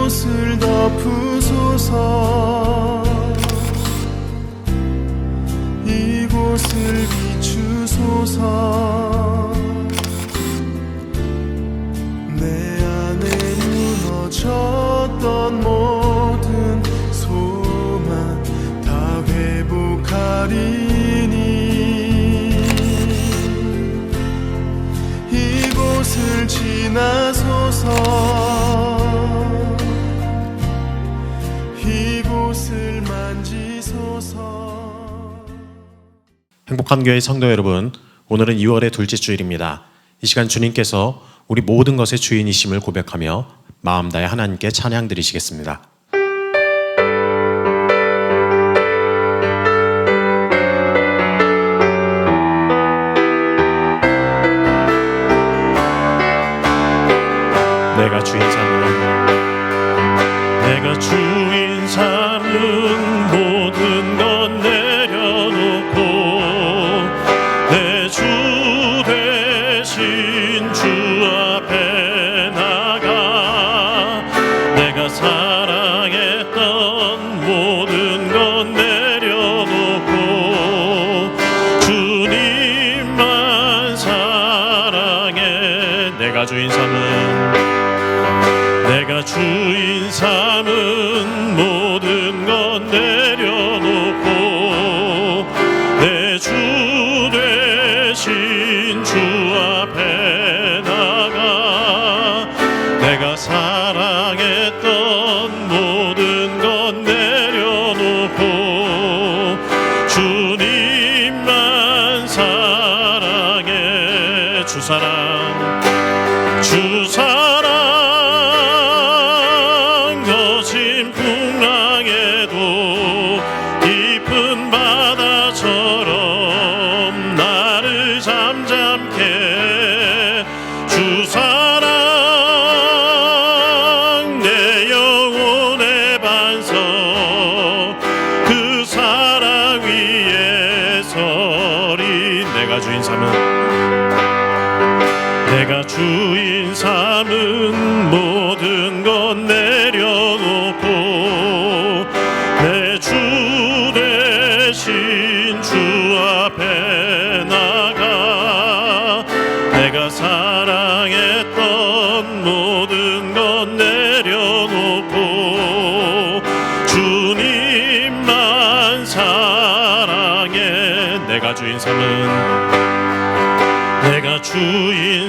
이곳을 덮으소서. 이곳을 비추소서. 내 안에 무너졌던 모든 소망 다 회복하리니 이곳을 지나소서. 이곳을 만지소서. 행복한 교회 성도 여러분, 오늘은 2월의 둘째 주일입니다. 이 시간 주님께서 우리 모든 것의 주인이심을 고백하며 마음 다해 하나님께 찬양 드리시겠습니다. 내가 주인 삼은 모든 것 내려놓고 내 주 대신 주 앞에 나가 내가 사랑했던 모든 것 내려놓고 주님만 사랑해. 내가 주인 삼은 모든 것 내려놓고 내 주 대신 주 앞에 나가 내가 사랑했던 모든 것 내려놓고 주님만 사랑해. 주 사랑 거친 풍랑에도 깊은 바다처럼 나를 잠잠케 주 사랑 내 영혼의 반석 그 사랑 위에 서리. 내가 주인 삼은 모든 것 내려놓고 내 주 대신 주 앞에 나가 내가 사랑했던 모든 것 내려놓고 주님만 사랑해. 내가 주인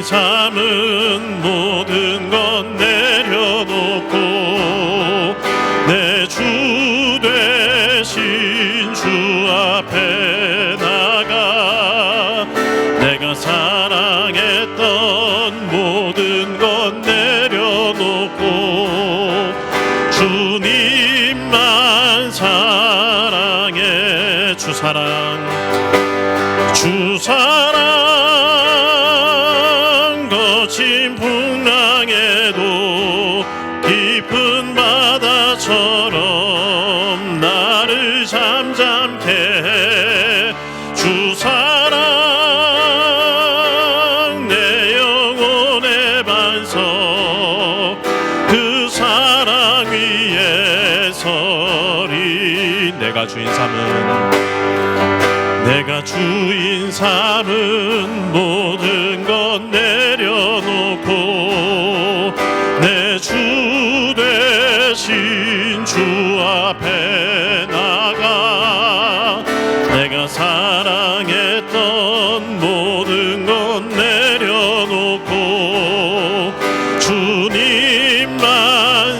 삼은 모든 것 내려놓고 내 주 대신 주 앞에 나가 내가 사랑했던 모든 것 내려놓고 주님만 사랑해. 주 사랑 거친 풍랑에도 깊은 바다처럼 나를 잠잠케 해. 주 사랑 내 영혼의 반석 그 사랑 위에 서리. 내가 주인 삼은 모든 것 내려놓고 내 주 대신 주 앞에 나가 내가 사랑했던 모든 것 내려놓고 주님만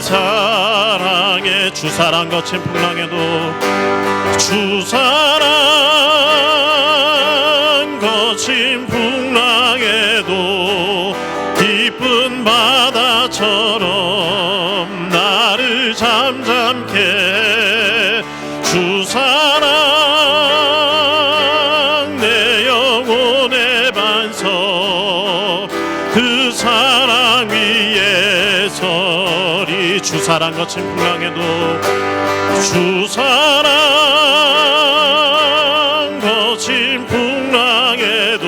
사랑해. 주 사랑 거친 풍랑에도 주 사랑 거친 풍랑에도 깊은 바다처럼 나를 잠잠케 주 사랑 내 영혼의 반석 그 사랑 위에 서리. 주 사랑 거친 풍랑에도 주 사랑 거친 풍랑에도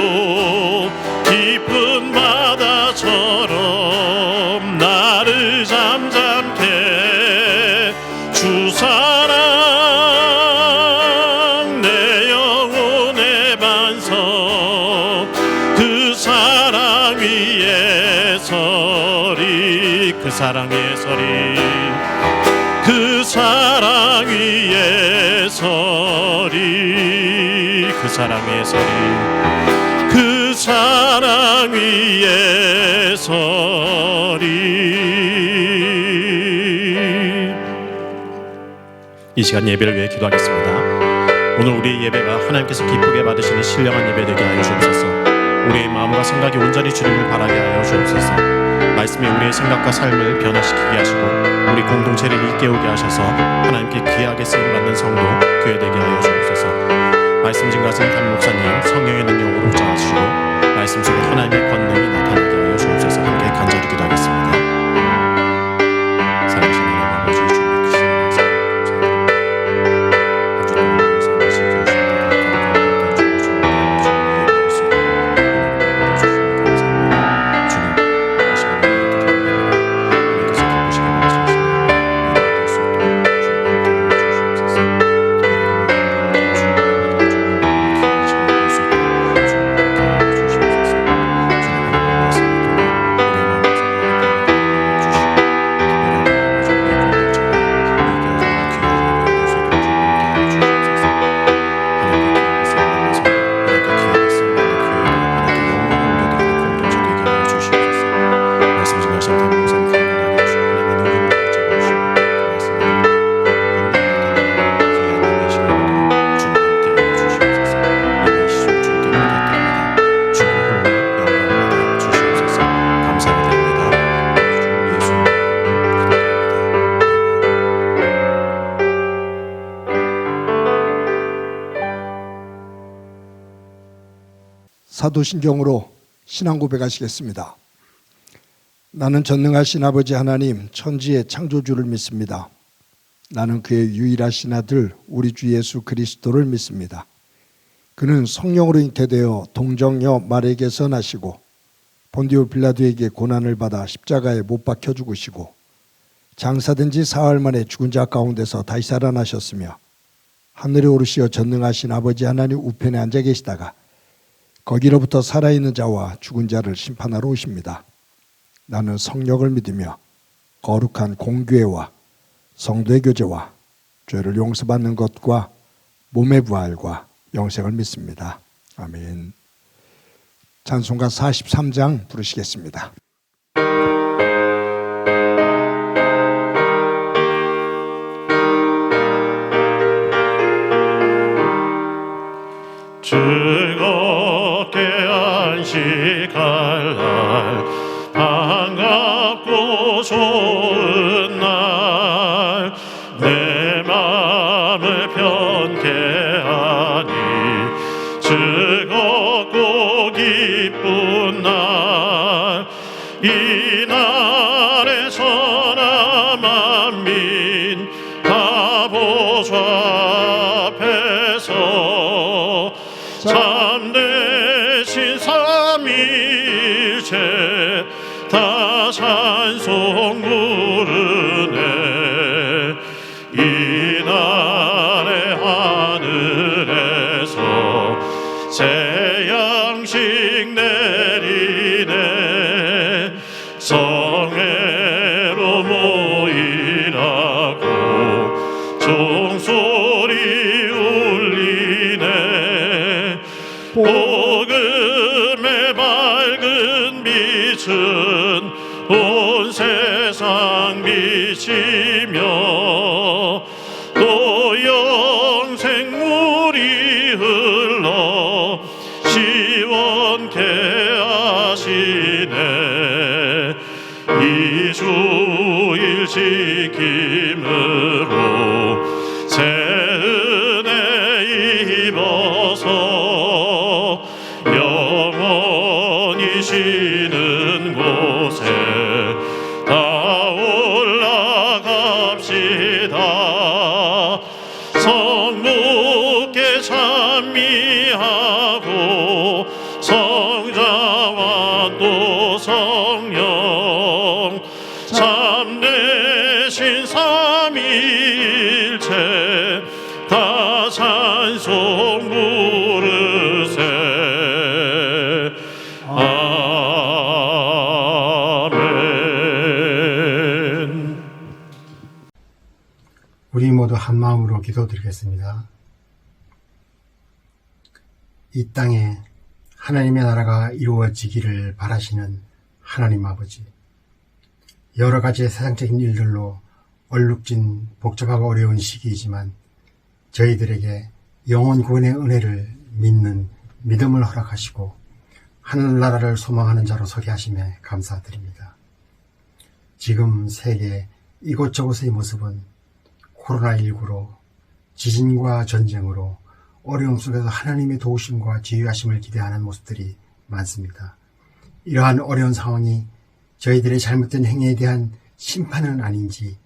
깊은 바다처럼 나를 잠잠케 위에 서리 그 사랑 위에 서리 그 사랑 위에 서리 그 사랑 위에 서리 그 사랑 위에 서리. 이 시간 예배를 위해 기도하겠습니다. 오늘 우리의 예배가 하나님께서 기쁘게 받으시는 신령한 예배 되게 하여 주옵소서. 우리의 마음과 생각이 온전히 주님을 바라게 하여 주옵소서. 말씀이 우리의 생각과 삶을 변화시키게 하시고 우리 공동체를 일깨우게 하셔서 하나님께 귀하게 쓰임받는 성도 교회 되게 하여 주옵소서. 말씀 증가하신 담 목사님 성령의 능력으로 묵상하시고 말씀 속에 하나님의 권능이 나타나게 하여 주옵소서. 함께 간절히 기도하겠습니다. 사랑하시는 하나님 아버지 주님의 크신 사도신경으로 신앙 고백하시겠습니다. 나는 전능하신 아버지 하나님 천지의 창조주를 믿습니다. 나는 그의 유일하신 아들 우리 주 예수 그리스도를 믿습니다. 그는 성령으로 잉태되어 동정녀 마리아에게서 나시고 본디오 빌라도에게 고난을 받아 십자가에 못 박혀 죽으시고 장사된 지 사흘 만에 죽은 자 가운데서 다시 살아나셨으며 하늘에 오르시어 전능하신 아버지 하나님 우편에 앉아 계시다가 거기로부터 살아있는 자와 죽은 자를 심판하러 오십니다. 나는 성령을 믿으며 거룩한 공교회와 성도의 교제와 죄를 용서받는 것과 몸의 부활과 영생을 믿습니다. 아멘. 찬송가 43장 부르시겠습니다. 즐겁게 안식할 날 반갑고 좋은 날 내 마음을 편케 하니 즐겁고 기쁜 날 이 날에 천하 만민 다 보좌 앞에서 참되신 삼위일체 다 찬송 부르네. 이날의 하늘에서 새 양식 내리네. 성회로 모이라고 종소리 울리네. 복음의 밝은 빛은 온 세상 비치며 또 영생물이 흘러 시원케 하시네. 이 주일 지킴으로 새 은혜 입어서 영원히 쉬는 곳에 다 올라갑시다. 성부께 찬미하고 성자와 또 성령 참되신 삼위일체 다 찬송 부르세. 아멘. 우리 모두 한 마음으로 기도드리겠습니다. 이 땅에 하나님의 나라가 이루어지기를 바라시는 하나님 아버지, 여러 가지 세상적인 일들로 얼룩진 복잡하고 어려운 시기이지만 저희들에게 영혼 구원의 은혜를 믿는 믿음을 허락하시고 하늘나라를 소망하는 자로 서게 하심에 감사드립니다. 지금 세계 이곳저곳의 모습은 코로나19로 지진과 전쟁으로 어려움 속에서 하나님의 도우심과 지휘하심을 기대하는 모습들이 많습니다. 이러한 어려운 상황이 저희들의 잘못된 행위에 대한 심판은 아닌지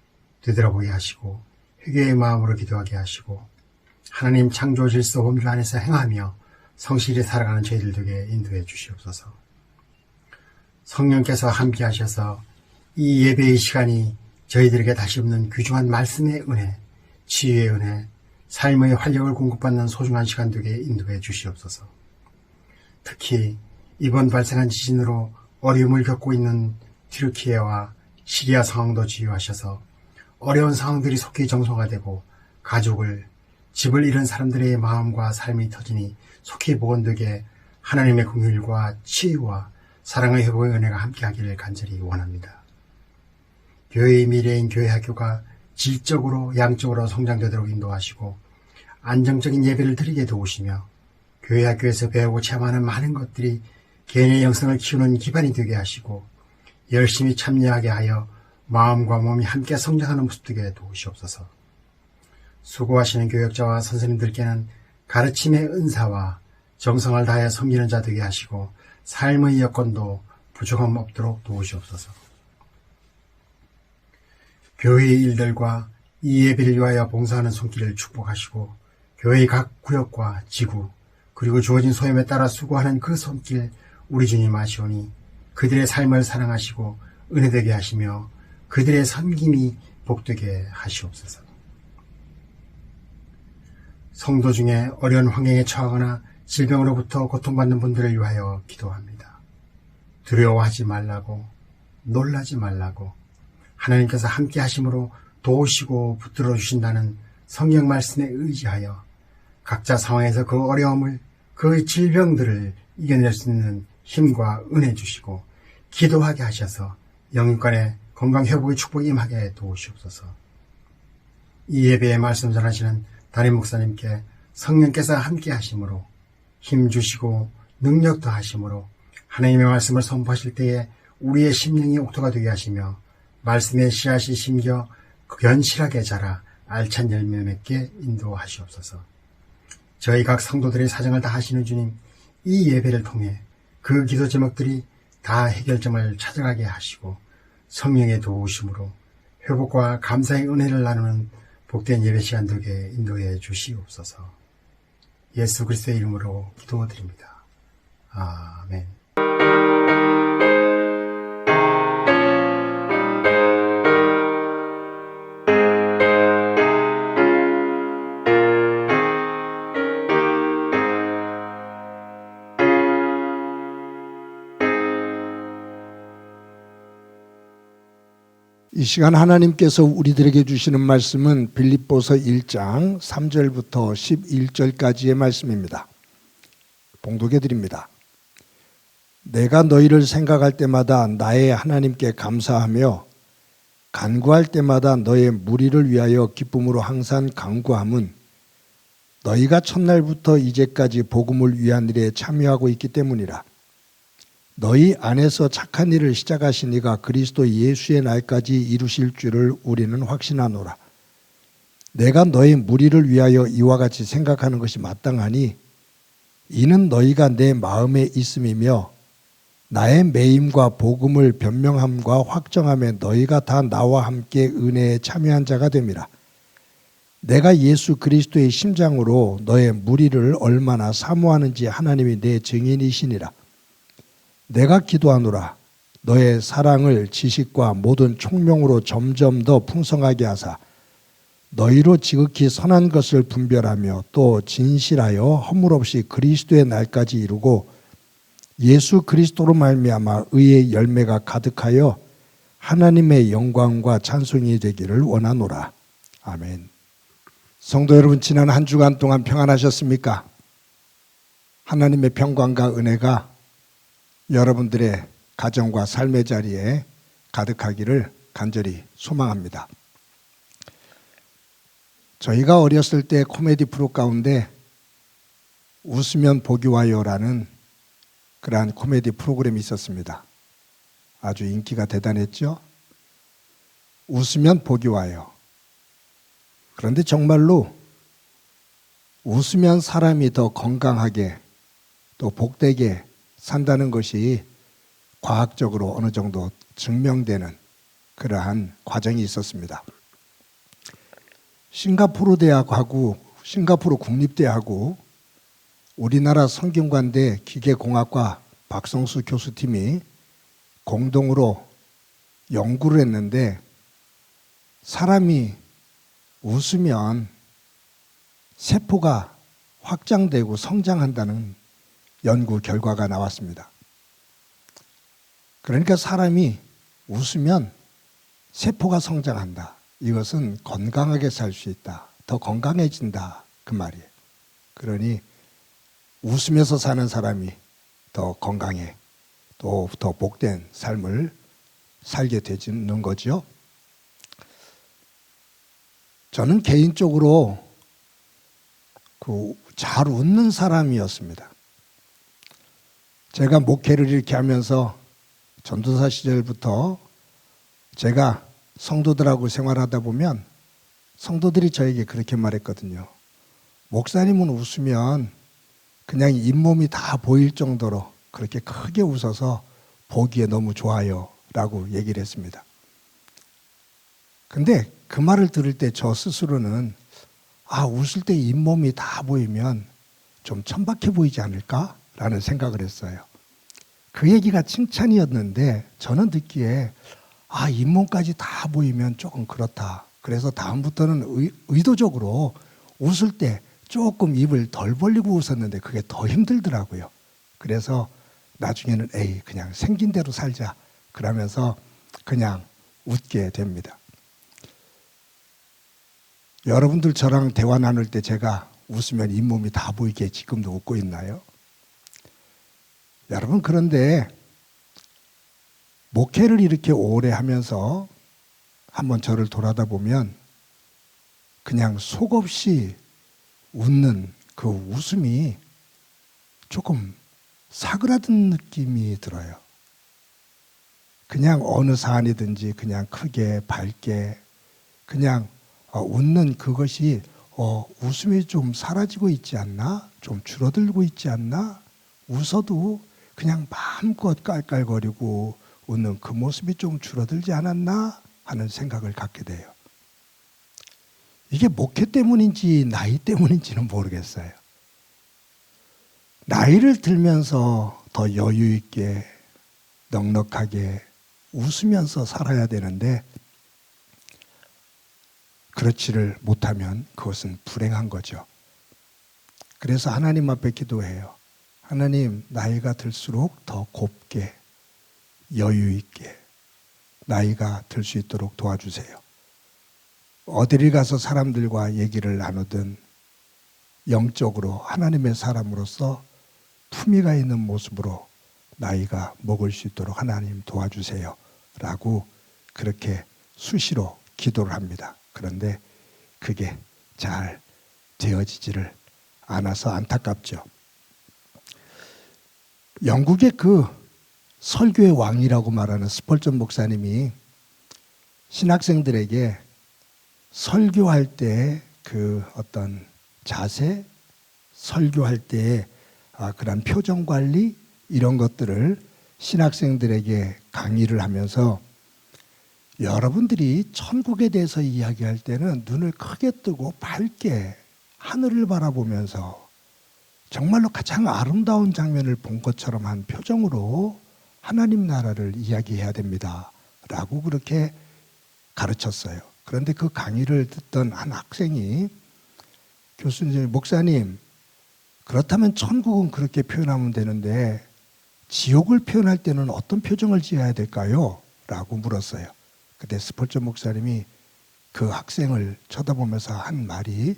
되돌아보게 하시고 회개의 마음으로 기도하게 하시고 하나님 창조 질서 법률 안에서 행하며 성실히 살아가는 저희들 되게 인도해 주시옵소서. 성령께서 함께 하셔서 이 예배의 시간이 저희들에게 다시 없는 귀중한 말씀의 은혜, 치유의 은혜, 삶의 활력을 공급받는 소중한 시간 되게 인도해 주시옵소서. 특히 이번 발생한 지진으로 어려움을 겪고 있는 튀르키예와 시리아 상황도 치유하셔서 어려운 상황들이 속히 정상화되고 가족을, 집을 잃은 사람들의 마음과 삶이 터지니 속히 복원되게 하나님의 긍휼과 치유와 사랑의 회복의 은혜가 함께하기를 간절히 원합니다. 교회의 미래인 교회학교가 질적으로 양적으로 성장되도록 인도하시고 안정적인 예배를 드리게 도우시며 교회학교에서 배우고 체험하는 많은 것들이 개인의 영성을 키우는 기반이 되게 하시고 열심히 참여하게 하여 마음과 몸이 함께 성장하는 모습 되게 도우시옵소서. 수고하시는 교역자와 선생님들께는 가르침의 은사와 정성을 다해 섬기는 자 되게 하시고 삶의 여건도 부족함 없도록 도우시옵소서. 교회의 일들과 이 예배를 위하여 봉사하는 손길을 축복하시고 교회의 각 구역과 지구 그리고 주어진 소임에 따라 수고하는 그 손길 우리 주님 아시오니 그들의 삶을 사랑하시고 은혜되게 하시며 그들의 섬김이 복되게 하시옵소서. 성도 중에 어려운 환경에 처하거나 질병으로부터 고통받는 분들을 위하여 기도합니다. 두려워하지 말라고, 놀라지 말라고 하나님께서 함께 하심으로 도우시고 붙들어 주신다는 성경 말씀에 의지하여 각자 상황에서 그 어려움을, 그 질병들을 이겨낼 수 있는 힘과 은혜 주시고 기도하게 하셔서 영육간의 건강 회복의 축복이 임하게 도우시옵소서. 이 예배의 말씀 전하시는 담임 목사님께 성령께서 함께 하심으로 힘 주시고 능력 더하심으로 하나님의 말씀을 선포하실 때에 우리의 심령이 옥토가 되게 하시며 말씀의 씨앗이 심겨 견실하게 자라 알찬 열매 맺게 인도하시옵소서. 저희 각 성도들의 사정을 다 하시는 주님, 이 예배를 통해 그 기도 제목들이 다 해결점을 찾아가게 하시고 성령의 도우심으로 회복과 감사의 은혜를 나누는 복된 예배 시간 되게 인도해 주시옵소서. 예수 그리스도의 이름으로 기도드립니다. 아멘. 이 시간 하나님께서 우리들에게 주시는 말씀은 빌립보서 1장 3절부터 11절까지의 말씀입니다. 봉독해 드립니다. 내가 너희를 생각할 때마다 나의 하나님께 감사하며 간구할 때마다 너의 무리를 위하여 기쁨으로 항상 간구함은 너희가 첫날부터 이제까지 복음을 위한 일에 참여하고 있기 때문이라. 너희 안에서 착한 일을 시작하신 이가 그리스도 예수의 날까지 이루실 줄을 우리는 확신하노라. 내가 너희 무리를 위하여 이와 같이 생각하는 것이 마땅하니 이는 너희가 내 마음에 있음이며 나의 매임과 복음을 변명함과 확정함에 너희가 다 나와 함께 은혜에 참여한 자가 됨이라. 내가 예수 그리스도의 심장으로 너의 무리를 얼마나 사모하는지 하나님이 내 증인이시니라. 내가 기도하노라. 너의 사랑을 지식과 모든 총명으로 점점 더 풍성하게 하사 너희로 지극히 선한 것을 분별하며 또 진실하여 허물 없이 그리스도의 날까지 이루고 예수 그리스도로 말미암아 의의 열매가 가득하여 하나님의 영광과 찬송이 되기를 원하노라. 아멘. 성도 여러분, 지난 한 주간 동안 평안하셨습니까? 하나님의 평강과 은혜가 여러분들의 가정과 삶의 자리에 가득하기를 간절히 소망합니다. 저희가 어렸을 때 코미디 프로 가운데 웃으면 복이 와요라는 그러한 코미디 프로그램이 있었습니다. 아주 인기가 대단했죠? 웃으면 복이 와요. 그런데 정말로 웃으면 사람이 더 건강하게 또 복되게 산다는 것이 과학적으로 어느 정도 증명되는 그러한 과정이 있었습니다. 싱가포르 대학하고 싱가포르 국립대하고 우리나라 성균관대 기계공학과 박성수 교수팀이 공동으로 연구를 했는데 사람이 웃으면 세포가 확장되고 성장한다는 연구 결과가 나왔습니다. 그러니까 사람이 웃으면 세포가 성장한다. 이것은 건강하게 살 수 있다. 더 건강해진다. 그 말이에요. 그러니 웃으면서 사는 사람이 더 건강해, 또 더 복된 삶을 살게 되는 거죠. 저는 개인적으로 잘 웃는 사람이었습니다. 제가 목회를 이렇게 하면서 전도사 시절부터 제가 성도들하고 생활하다 보면 성도들이 저에게 그렇게 말했거든요. 목사님은 웃으면 그냥 잇몸이 다 보일 정도로 그렇게 크게 웃어서 보기에 너무 좋아요 라고 얘기를 했습니다. 근데 그 말을 들을 때 저 스스로는 웃을 때 잇몸이 다 보이면 좀 천박해 보이지 않을까? 라는 생각을 했어요. 그 얘기가 칭찬이었는데 저는 듣기에 잇몸까지 다 보이면 조금 그렇다. 그래서 다음부터는 의도적으로 웃을 때 조금 입을 덜 벌리고 웃었는데 그게 더 힘들더라고요. 그래서 나중에는 그냥 생긴 대로 살자. 그러면서 그냥 웃게 됩니다. 여러분들 저랑 대화 나눌 때 제가 웃으면 잇몸이 다 보이게 지금도 웃고 있나요? 여러분, 그런데 목회를 이렇게 오래 하면서 한번 저를 돌아다 보면 그냥 속없이 웃는 그 웃음이 조금 사그라든 느낌이 들어요. 그냥 어느 사안이든지 그냥 크게 밝게 그냥 웃는 그것이 웃음이 좀 사라지고 있지 않나? 좀 줄어들고 있지 않나? 웃어도 그냥 마음껏 깔깔거리고 웃는 그 모습이 좀 줄어들지 않았나? 하는 생각을 갖게 돼요. 이게 목회 때문인지 나이 때문인지는 모르겠어요. 나이를 들면서 더 여유 있게 넉넉하게 웃으면서 살아야 되는데 그렇지를 못하면 그것은 불행한 거죠. 그래서 하나님 앞에 기도해요. 하나님, 나이가 들수록 더 곱게 여유 있게 나이가 들 수 있도록 도와주세요. 어디를 가서 사람들과 얘기를 나누든 영적으로 하나님의 사람으로서 품위가 있는 모습으로 나이가 먹을 수 있도록 하나님 도와주세요 라고 그렇게 수시로 기도를 합니다. 그런데 그게 잘 되어지지를 않아서 안타깝죠. 영국의 그 설교의 왕이라고 말하는 스펄전 목사님이 신학생들에게 설교할 때 그 어떤 자세, 설교할 때의 그런 표정 관리 이런 것들을 신학생들에게 강의를 하면서 여러분들이 천국에 대해서 이야기할 때는 눈을 크게 뜨고 밝게 하늘을 바라보면서 정말로 가장 아름다운 장면을 본 것처럼 한 표정으로 하나님 나라를 이야기해야 됩니다. 라고 그렇게 가르쳤어요. 그런데 그 강의를 듣던 한 학생이 교수님, 목사님, 그렇다면 천국은 그렇게 표현하면 되는데 지옥을 표현할 때는 어떤 표정을 지어야 될까요? 라고 물었어요. 그때 스펄전 목사님이 그 학생을 쳐다보면서 한 말이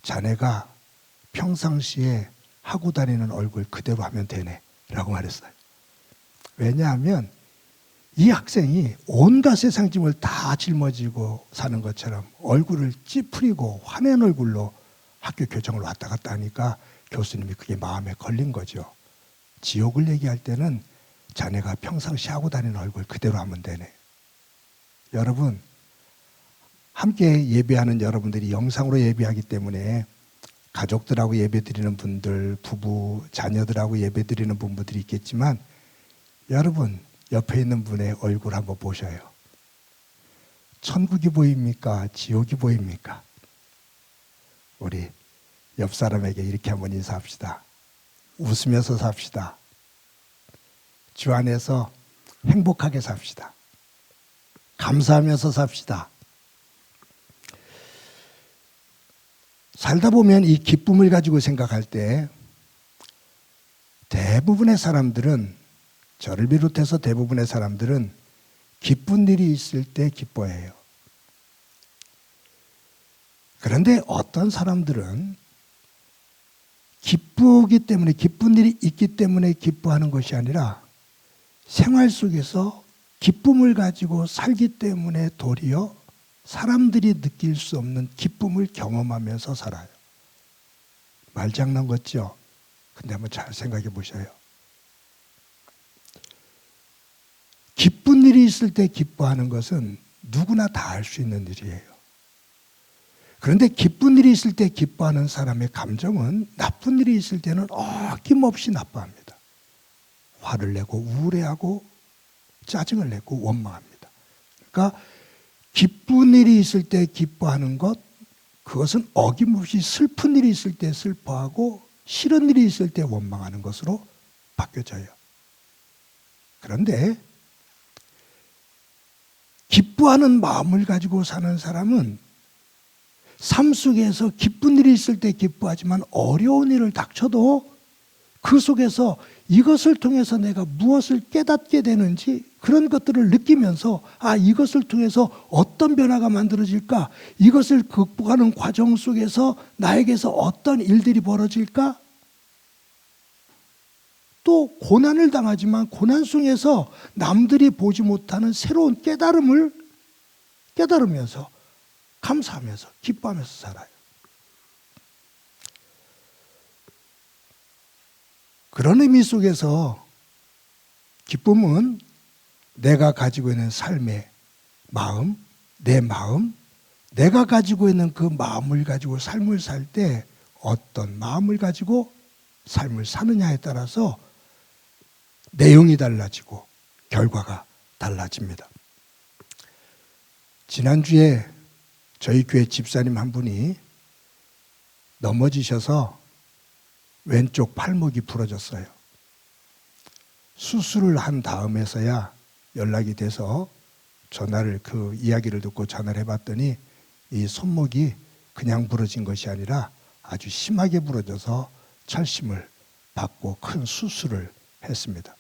자네가 평상시에 하고 다니는 얼굴 그대로 하면 되네 라고 말했어요. 왜냐하면 이 학생이 온갖 세상 짐을 다 짊어지고 사는 것처럼 얼굴을 찌푸리고 화낸 얼굴로 학교 교정을 왔다 갔다 하니까 교수님이 그게 마음에 걸린 거죠. 지옥을 얘기할 때는 자네가 평상시 하고 다니는 얼굴 그대로 하면 되네. 여러분, 함께 예배하는 여러분들이 영상으로 예배하기 때문에 가족들하고 예배드리는 분들, 부부, 자녀들하고 예배드리는 부부들이 있겠지만 여러분 옆에 있는 분의 얼굴 한번 보셔요. 천국이 보입니까? 지옥이 보입니까? 우리 옆 사람에게 이렇게 한번 인사합시다. 웃으면서 삽시다. 주 안에서 행복하게 삽시다. 감사하면서 삽시다. 살다 보면 이 기쁨을 가지고 생각할 때 대부분의 사람들은, 저를 비롯해서 대부분의 사람들은 기쁜 일이 있을 때 기뻐해요. 그런데 어떤 사람들은 기쁘기 때문에, 기쁜 일이 있기 때문에 기뻐하는 것이 아니라 생활 속에서 기쁨을 가지고 살기 때문에 도리어 사람들이 느낄 수 없는 기쁨을 경험하면서 살아요. 말장난 같죠? 근데 한번 잘 생각해 보셔요. 기쁜 일이 있을 때 기뻐하는 것은 누구나 다 할 수 있는 일이에요. 그런데 기쁜 일이 있을 때 기뻐하는 사람의 감정은 나쁜 일이 있을 때는 어김없이 나빠합니다. 화를 내고 우울해하고 짜증을 내고 원망합니다. 그러니까 기쁜 일이 있을 때 기뻐하는 것, 그것은 어김없이 슬픈 일이 있을 때 슬퍼하고 싫은 일이 있을 때 원망하는 것으로 바뀌어져요. 그런데 기뻐하는 마음을 가지고 사는 사람은 삶 속에서 기쁜 일이 있을 때 기뻐하지만 어려운 일을 닥쳐도 그 속에서 이것을 통해서 내가 무엇을 깨닫게 되는지 그런 것들을 느끼면서 이것을 통해서 어떤 변화가 만들어질까? 이것을 극복하는 과정 속에서 나에게서 어떤 일들이 벌어질까? 또 고난을 당하지만 고난 속에서 남들이 보지 못하는 새로운 깨달음을 깨달으면서 감사하면서 기뻐하면서 살아요. 그런 의미 속에서 기쁨은 내가 가지고 있는 삶의 마음, 내 마음, 내가 가지고 있는 그 마음을 가지고 삶을 살 때 어떤 마음을 가지고 삶을 사느냐에 따라서 내용이 달라지고 결과가 달라집니다. 지난주에 저희 교회 집사님 한 분이 넘어지셔서 왼쪽 팔목이 부러졌어요. 수술을 한 다음에서야 연락이 돼서 그 이야기를 듣고 전화를 해봤더니 이 손목이 그냥 부러진 것이 아니라 아주 심하게 부러져서 철심을 받고 큰 수술을 했습니다.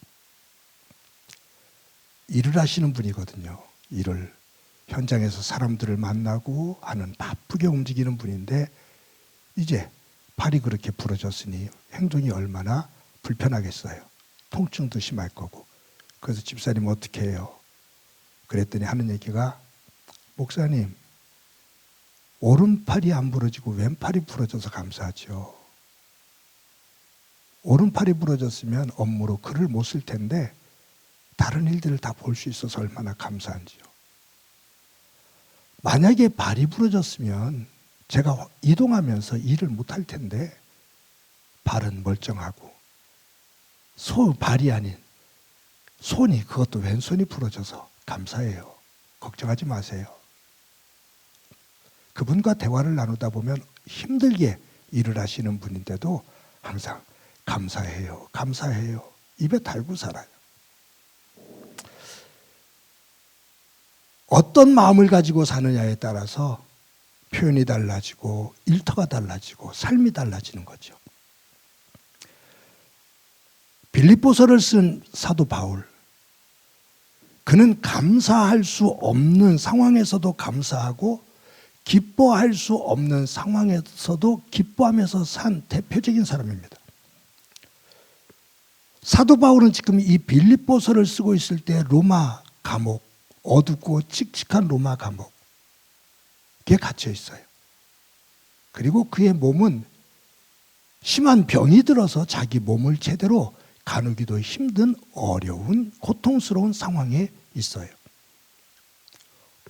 일을 하시는 분이거든요. 일을 현장에서 사람들을 만나고 하는 바쁘게 움직이는 분인데 이제 팔이 그렇게 부러졌으니 행동이 얼마나 불편하겠어요. 통증도 심할 거고. 그래서 집사님 어떻게 해요? 그랬더니 하는 얘기가, 목사님, 오른팔이 안 부러지고 왼팔이 부러져서 감사하죠. 오른팔이 부러졌으면 업무로 글을 못 쓸 텐데 다른 일들을 다 볼 수 있어서 얼마나 감사한지요. 만약에 발이 부러졌으면 제가 이동하면서 일을 못할 텐데 발은 멀쩡하고 발이 아닌 손이, 그것도 왼손이 부러져서 감사해요. 걱정하지 마세요. 그분과 대화를 나누다 보면 힘들게 일을 하시는 분인데도 항상 감사해요, 감사해요 입에 달고 살아요. 어떤 마음을 가지고 사느냐에 따라서 표현이 달라지고 일터가 달라지고 삶이 달라지는 거죠. 빌립보서를 쓴 사도 바울, 그는 감사할 수 없는 상황에서도 감사하고 기뻐할 수 없는 상황에서도 기뻐하면서 산 대표적인 사람입니다. 사도 바울은 지금 이 빌립보서를 쓰고 있을 때 로마 감옥, 어둡고 칙칙한 로마 감옥에 갇혀 있어요. 그리고 그의 몸은 심한 병이 들어서 자기 몸을 제대로 가누기도 힘든 어려운 고통스러운 상황에 있어요.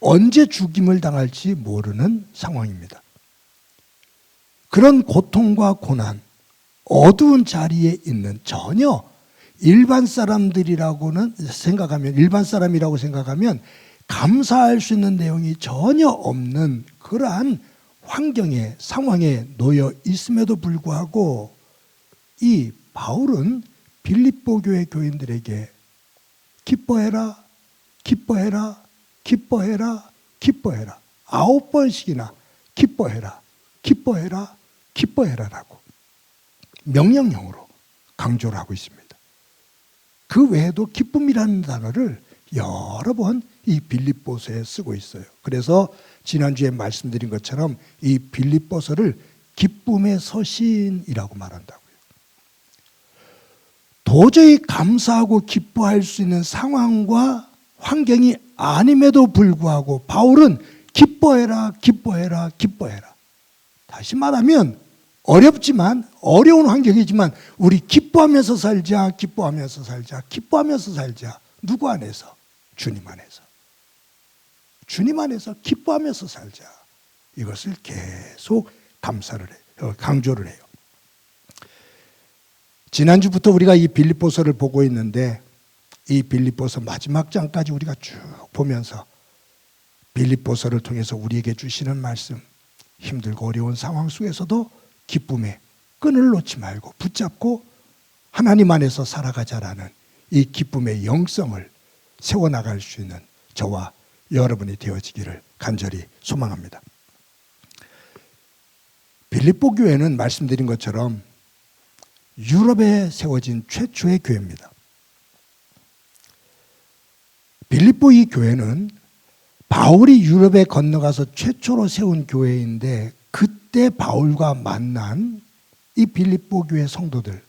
언제 죽임을 당할지 모르는 상황입니다. 그런 고통과 고난, 어두운 자리에 있는 전혀 일반 사람이라고 생각하면 감사할 수 있는 내용이 전혀 없는 그러한 환경에, 상황에 놓여 있음에도 불구하고 이 바울은 빌립보 교회 교인들에게 기뻐해라, 기뻐해라, 기뻐해라, 기뻐해라 9번씩이나 기뻐해라, 기뻐해라, 기뻐해라라고 명령형으로 강조를 하고 있습니다. 그 외에도 기쁨이라는 단어를 여러 번 이 빌립보서에 쓰고 있어요. 그래서 지난주에 말씀드린 것처럼 이 빌립보서를 기쁨의 서신이라고 말한다고요. 도저히 감사하고 기뻐할 수 있는 상황과 환경이 아님에도 불구하고 바울은 기뻐해라, 기뻐해라, 기뻐해라. 다시 말하면 어렵지만 어려운 환경이지만 우리 기뻐하면서 살자, 기뻐하면서 살자, 기뻐하면서 살자. 누구 안에서? 주님 안에서. 주님 안에서 기뻐하면서 살자. 이것을 계속 강조를 해요. 지난주부터 우리가 이 빌립보서를 보고 있는데 이 빌립보서 마지막 장까지 우리가 쭉 보면서 빌립보서를 통해서 우리에게 주시는 말씀, 힘들고 어려운 상황 속에서도 기쁨의 끈을 놓지 말고 붙잡고 하나님 안에서 살아가자라는 이 기쁨의 영성을 세워나갈 수 있는 저와 여러분이 되어지기를 간절히 소망합니다. 빌립보 교회는 말씀드린 것처럼 유럽에 세워진 최초의 교회입니다. 빌립보 이 교회는 바울이 유럽에 건너가서 최초로 세운 교회인데 그때 바울과 만난 이 빌립보 교회 성도들,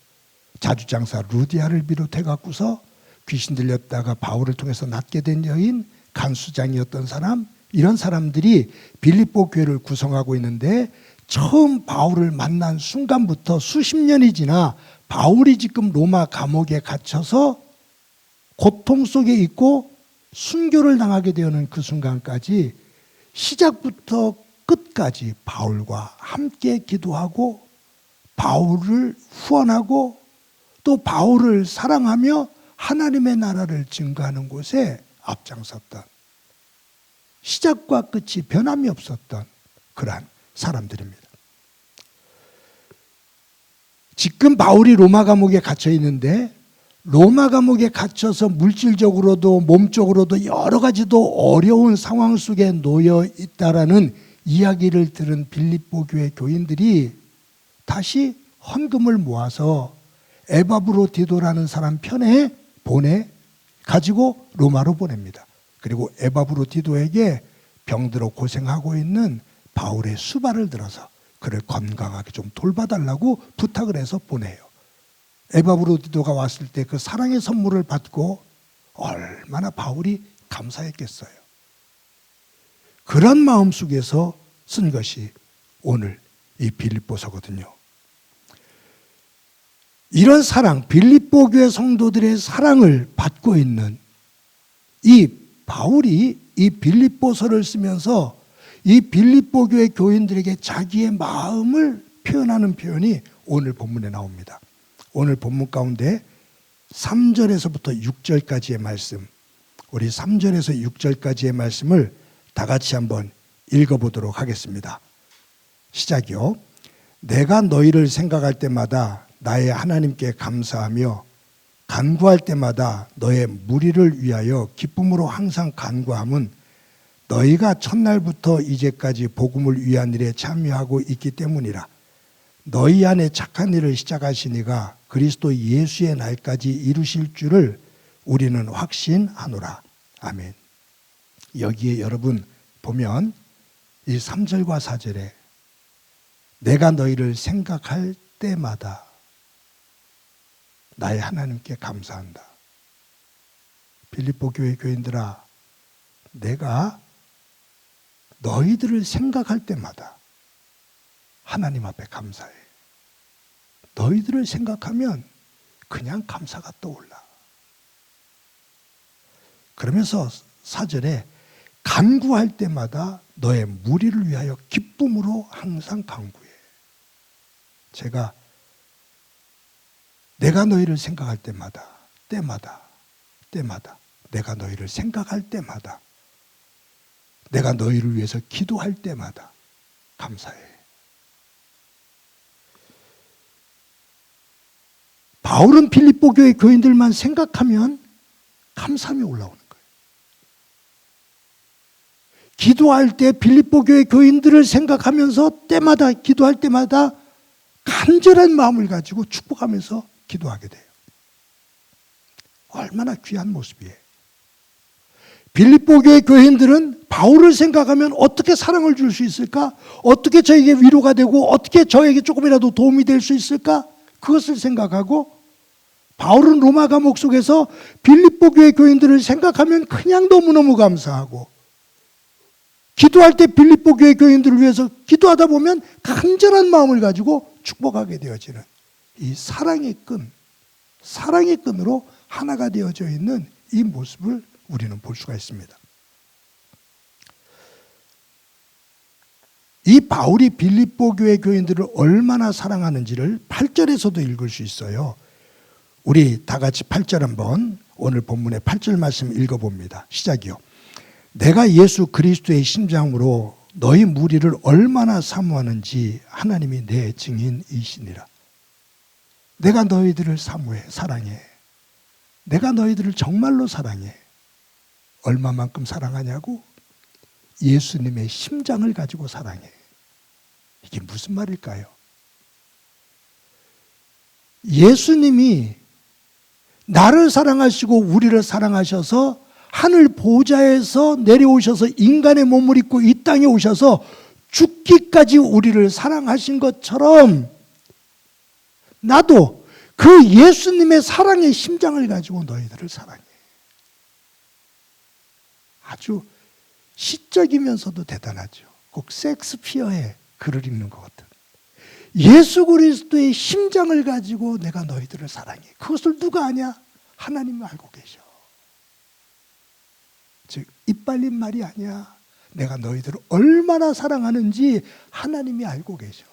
자주장사 루디아를 비롯해 갖고서 귀신 들렸다가 바울을 통해서 낫게 된 여인, 간수장이었던 사람, 이런 사람들이 빌립보 교회를 구성하고 있는데 처음 바울을 만난 순간부터 수십 년이 지나 바울이 지금 로마 감옥에 갇혀서 고통 속에 있고 순교를 당하게 되는 그 순간까지 시작부터 끝까지 바울과 함께 기도하고 바울을 후원하고 또 바울을 사랑하며 하나님의 나라를 증거하는 곳에 앞장섰던, 시작과 끝이 변함이 없었던 그러한 사람들입니다. 지금 바울이 로마 감옥에 갇혀 있는데 로마 감옥에 갇혀서 물질적으로도 몸적으로도 여러 가지도 어려운 상황 속에 놓여 있다라는 이야기를 들은 빌립보 교회 교인들이 다시 헌금을 모아서 에바브로디도라는 사람 편에 가지고 로마로 보냅니다. 그리고 에바브로디도에게 병들어 고생하고 있는 바울의 수발을 들어서 그를 건강하게 좀 돌봐달라고 부탁을 해서 보내요. 에바브로디도가 왔을 때 그 사랑의 선물을 받고 얼마나 바울이 감사했겠어요. 그런 마음 속에서 쓴 것이 오늘 이 빌립보서거든요. 이런 사랑, 빌립보 교회 성도들의 사랑을 받고 있는 이 바울이 이 빌립보서를 쓰면서 이 빌립보 교회 교인들에게 자기의 마음을 표현하는 표현이 오늘 본문에 나옵니다. 오늘 본문 가운데 3절에서부터 6절까지의 말씀, 우리 3절에서 6절까지의 말씀을 다 같이 한번 읽어보도록 하겠습니다. 시작이요. 내가 너희를 생각할 때마다 나의 하나님께 감사하며 간구할 때마다 너의 무리를 위하여 기쁨으로 항상 간구함은 너희가 첫날부터 이제까지 복음을 위한 일에 참여하고 있기 때문이라. 너희 안에 착한 일을 시작하시니가 그리스도 예수의 날까지 이루실 줄을 우리는 확신하노라. 아멘. 여기에 여러분 보면 이 3절과 4절에 내가 너희를 생각할 때마다 나의 하나님께 감사한다. 빌립보 교회 교인들아, 내가 너희들을 생각할 때마다 하나님 앞에 감사해. 너희들을 생각하면 그냥 감사가 떠올라. 그러면서 4절에 간구할 때마다 너의 무리를 위하여 기쁨으로 항상 간구해. 내가 너희를 생각할 때마다 내가 너희를 생각할 때마다 내가 너희를 위해서 기도할 때마다 감사해. 바울은 빌립보 교회 교인들만 생각하면 감사함이 올라오는 거예요. 기도할 때 빌립보 교회 교인들을 생각하면서 때마다 기도할 때마다 간절한 마음을 가지고 축복하면서 기도하게 돼요. 얼마나 귀한 모습이에요. 빌립보 교회 교인들은 바울을 생각하면 어떻게 사랑을 줄 수 있을까? 어떻게 저에게 위로가 되고 어떻게 저에게 조금이라도 도움이 될 수 있을까? 그것을 생각하고 바울은 로마 감옥 속에서 빌립보 교회 교인들을 생각하면 그냥 너무너무 감사하고 기도할 때 빌립보 교회 교인들을 위해서 기도하다 보면 간절한 마음을 가지고 축복하게 되어지는 이 사랑의 끈으로 하나가 되어져 있는 이 모습을 우리는 볼 수가 있습니다. 이 바울이 빌립보 교회 교인들을 얼마나 사랑하는지를 8절에서도 읽을 수 있어요. 우리 다 같이 8절 한번 오늘 본문의 8절 말씀 읽어봅니다. 시작이요. 내가 예수 그리스도의 심장으로 너희 무리를 얼마나 사모하는지 하나님이 내 증인이시니라. 내가 너희들을 사랑해. 내가 너희들을 정말로 사랑해. 얼마만큼 사랑하냐고? 예수님의 심장을 가지고 사랑해. 이게 무슨 말일까요? 예수님이 나를 사랑하시고 우리를 사랑하셔서 하늘 보좌에서 내려오셔서 인간의 몸을 입고 이 땅에 오셔서 죽기까지 우리를 사랑하신 것처럼 나도 그 예수님의 사랑의 심장을 가지고 너희들을 사랑해. 아주 시적이면서도 대단하죠. 꼭 섹스피어의 글을 읽는 것 같은. 예수 그리스도의 심장을 가지고 내가 너희들을 사랑해. 그것을 누가 아냐? 하나님이 알고 계셔. 즉 이빨린 말이 아니야. 내가 너희들을 얼마나 사랑하는지 하나님이 알고 계셔.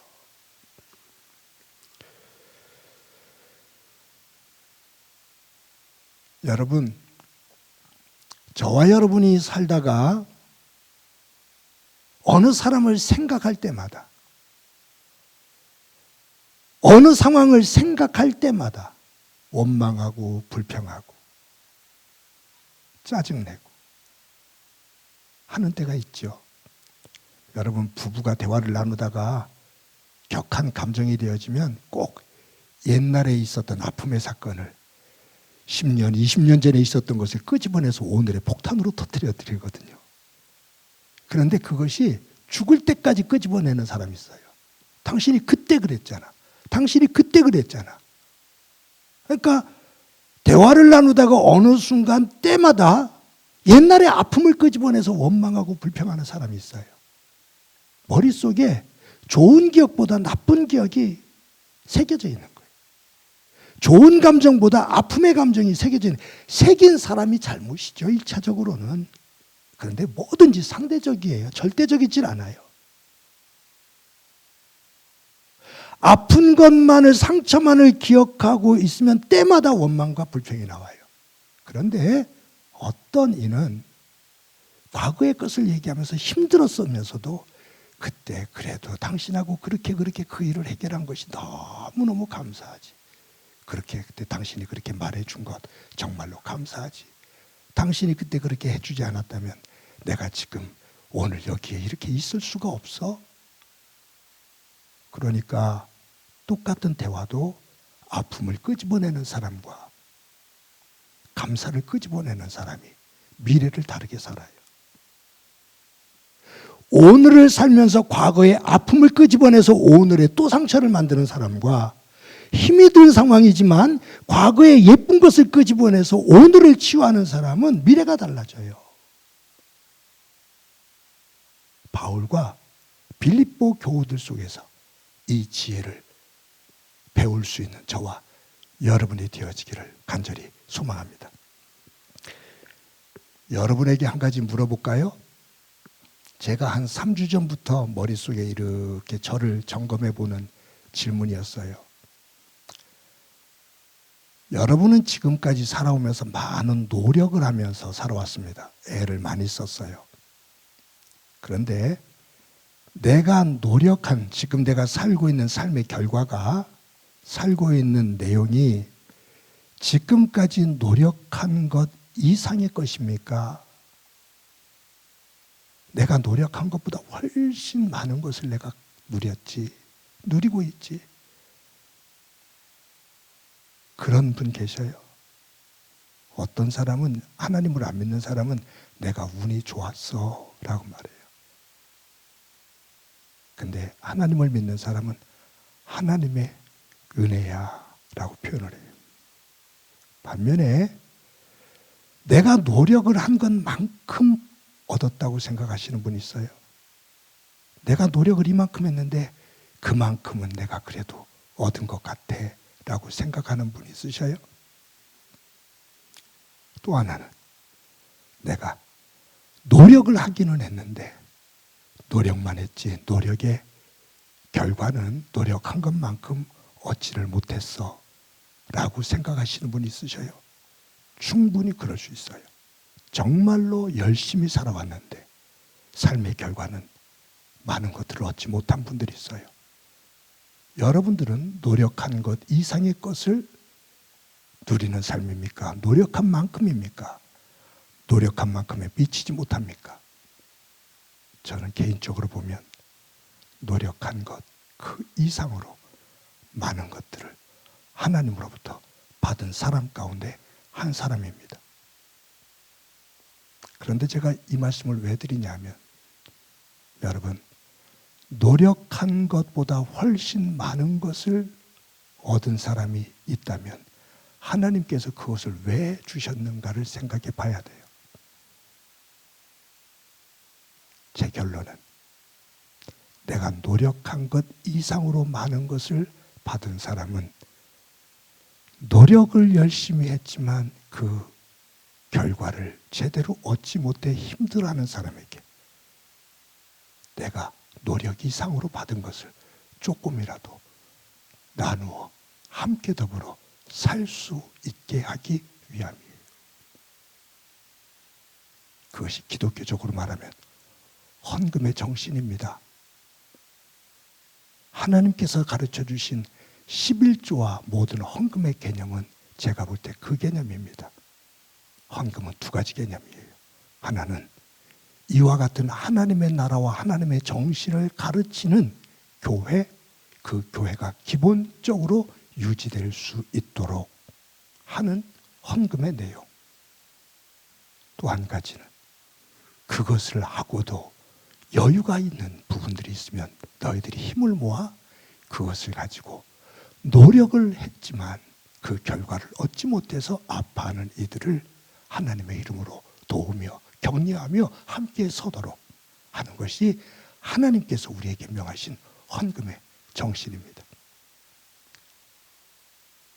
여러분, 저와 여러분이 살다가 어느 사람을 생각할 때마다, 어느 상황을 생각할 때마다 원망하고 불평하고 짜증내고 하는 때가 있죠. 여러분, 부부가 대화를 나누다가 격한 감정이 되어지면 꼭 옛날에 있었던 아픔의 사건을 10년, 20년 전에 있었던 것을 끄집어내서 오늘의 폭탄으로 터뜨려 드리거든요. 그런데 그것이 죽을 때까지 끄집어내는 사람이 있어요. 당신이 그때 그랬잖아. 당신이 그때 그랬잖아. 그러니까 대화를 나누다가 어느 순간 때마다 옛날의 아픔을 끄집어내서 원망하고 불평하는 사람이 있어요. 머릿속에 좋은 기억보다 나쁜 기억이 새겨져 있는 거예요. 좋은 감정보다 아픔의 감정이 새긴 사람이 잘못이죠, 1차적으로는. 그런데 뭐든지 상대적이에요. 절대적이질 않아요. 아픈 것만을, 상처만을 기억하고 있으면 때마다 원망과 불평이 나와요. 그런데 어떤 이는 과거의 것을 얘기하면서 힘들었으면서도 그때 그래도 당신하고 그렇게 그 일을 해결한 것이 너무너무 감사하지. 그렇게 그때 당신이 그렇게 말해준 것 정말로 감사하지. 당신이 그때 그렇게 해주지 않았다면 내가 지금 오늘 여기에 이렇게 있을 수가 없어. 그러니까 똑같은 대화도 아픔을 끄집어내는 사람과 감사를 끄집어내는 사람이 미래를 다르게 살아요. 오늘을 살면서 과거의 아픔을 끄집어내서 오늘의 또 상처를 만드는 사람과 힘이 든 상황이지만 과거의 예쁜 것을 끄집어내서 오늘을 치유하는 사람은 미래가 달라져요. 바울과 빌립보 교우들 속에서 이 지혜를 배울 수 있는 저와 여러분이 되어지기를 간절히 소망합니다. 여러분에게 한 가지 물어볼까요? 제가 한 3주 전부터 머릿속에 이렇게 저를 점검해 보는 질문이었어요. 여러분은 지금까지 살아오면서 많은 노력을 하면서 살아왔습니다. 애를 많이 썼어요. 그런데 내가 노력한, 지금 내가 살고 있는 삶의 결과가, 살고 있는 내용이 지금까지 노력한 것 이상의 것입니까? 내가 노력한 것보다 훨씬 많은 것을 내가 누리고 있지. 그런 분 계셔요. 어떤 사람은, 하나님을 안 믿는 사람은 내가 운이 좋았어 라고 말해요. 근데 하나님을 믿는 사람은 하나님의 은혜야 라고 표현을 해요. 반면에 내가 노력을 한 것만큼 얻었다고 생각하시는 분이 있어요. 내가 노력을 이만큼 했는데 그만큼은 내가 그래도 얻은 것 같아 라고 생각하는 분이 있으셔요. 또 하나는 내가 노력을 하기는 했는데 노력만 했지 노력의 결과는 노력한 것만큼 얻지를 못했어 라고 생각하시는 분이 있으셔요. 충분히 그럴 수 있어요. 정말로 열심히 살아왔는데 삶의 결과는 많은 것들을 얻지 못한 분들이 있어요. 여러분들은 노력한 것 이상의 것을 누리는 삶입니까? 노력한 만큼입니까? 노력한 만큼에 미치지 못합니까? 저는 개인적으로 보면 노력한 것 그 이상으로 많은 것들을 하나님으로부터 받은 사람 가운데 한 사람입니다. 그런데 제가 이 말씀을 왜 드리냐면, 여러분, 노력한 것보다 훨씬 많은 것을 얻은 사람이 있다면 하나님께서 그것을 왜 주셨는가를 생각해 봐야 돼요. 제 결론은 내가 노력한 것 이상으로 많은 것을 받은 사람은 노력을 열심히 했지만 그 결과를 제대로 얻지 못해 힘들어하는 사람에게 내가 노력 이상으로 받은 것을 조금이라도 나누어 함께 더불어 살 수 있게 하기 위함이에요. 그것이 기독교적으로 말하면 헌금의 정신입니다. 하나님께서 가르쳐 주신 11조와 모든 헌금의 개념은 제가 볼 때 그 개념입니다. 헌금은 두 가지 개념이에요. 하나는 이와 같은 하나님의 나라와 하나님의 정신을 가르치는 교회, 그 교회가 기본적으로 유지될 수 있도록 하는 헌금의 내용. 또 한 가지는 그것을 하고도 여유가 있는 부분들이 있으면 너희들이 힘을 모아 그것을 가지고 노력을 했지만 그 결과를 얻지 못해서 아파하는 이들을 하나님의 이름으로 도우며 격려하며 함께 서도록 하는 것이 하나님께서 우리에게 명하신 헌금의 정신입니다.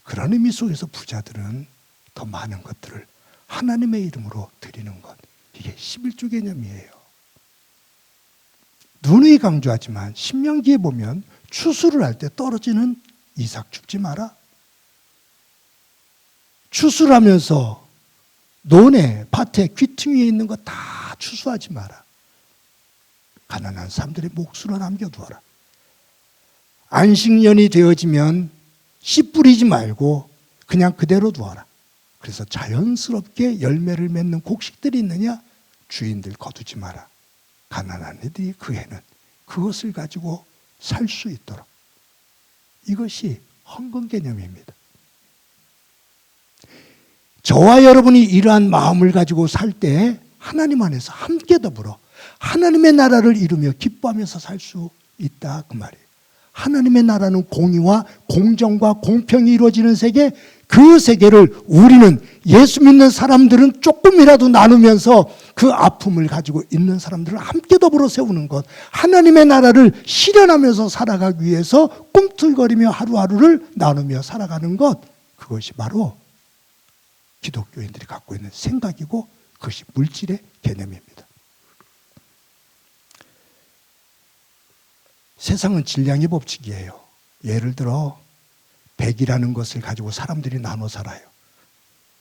그런 의미 속에서 부자들은 더 많은 것들을 하나님의 이름으로 드리는 것, 이게 11조 개념이에요. 누누이 강조하지만 신명기에 보면 추수를 할 때 떨어지는 이삭 줍지 마라. 추수를 하면서 논에 밭에 귀퉁이에 있는 거 다 추수하지 마라. 가난한 사람들의 몫으로 남겨두어라. 안식년이 되어지면 씨 뿌리지 말고 그냥 그대로 두어라. 그래서 자연스럽게 열매를 맺는 곡식들이 있느냐? 주인들 거두지 마라. 가난한 애들이 그 해는 그것을 가지고 살 수 있도록. 이것이 헌금 개념입니다. 저와 여러분이 이러한 마음을 가지고 살 때 하나님 안에서 함께 더불어 하나님의 나라를 이루며 기뻐하면서 살 수 있다 그 말이에요. 하나님의 나라는 공의와 공정과 공평이 이루어지는 세계, 그 세계를 우리는 예수 믿는 사람들은 조금이라도 나누면서 그 아픔을 가지고 있는 사람들을 함께 더불어 세우는 것, 하나님의 나라를 실현하면서 살아가기 위해서 꿈틀거리며 하루하루를 나누며 살아가는 것, 그것이 바로 기독교인들이 갖고 있는 생각이고 그것이 물질의 개념입니다. 세상은 질량의 법칙이에요. 예를 들어 100이라는 것을 가지고 사람들이 나눠 살아요.